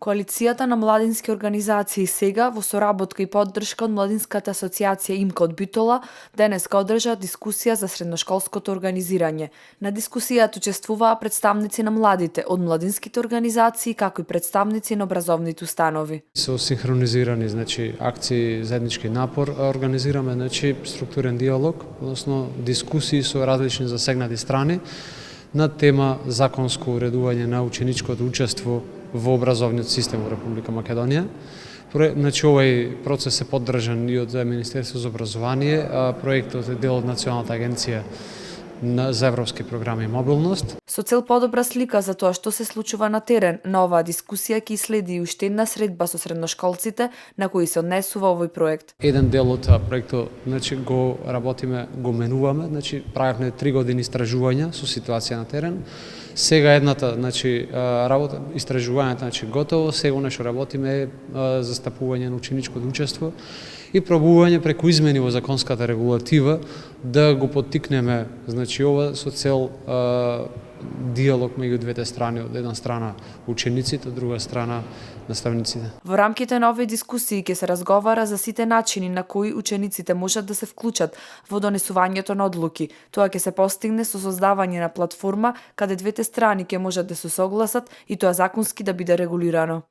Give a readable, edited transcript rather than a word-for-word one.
Коалицијата на младински организации сега, во соработка и поддршка од Младинската асоциација ИМКА од Битола, денеска одржа дискусија за средношколското организирање. На дискусијата учествуваа представници на младите од младинските организации, како и представници на образовните установи. Со синхронизирани акции, заеднички напор организираме структурен диалог, односно дискусии со различни засегнати страни на тема законско уредување на ученичкото учество во образовниот систем во Република Македонија. Овој процес е поддржан и од Министерството за образование, а проектот е дел од Националната агенција за европски програми и мобилност. Со цел подобра слика за тоа што се случува на терен, на оваа дискусија ќе следи и уште една средба со средношколците на кои се однесува овој проект. Еден дел од проектот го работиме, го менуваме, правевме 3 години истражувања со ситуација на терен. Сега едната работа, истражувањето готово, сега што работиме е застапување на ученичкото учество и пробување преку измени во законската регулатива да го поттикнеме, ова со цел диалог меѓу двете страни, од една страна учениците, од друга страна наставниците. Во рамките на овие дискусии ќе се разговара за сите начини на кои учениците можат да се вклучат во донесувањето на одлуки. Тоа ќе се постигне со создавање на платформа каде двете страни ќе можат да се согласат и тоа законски да биде регулирано.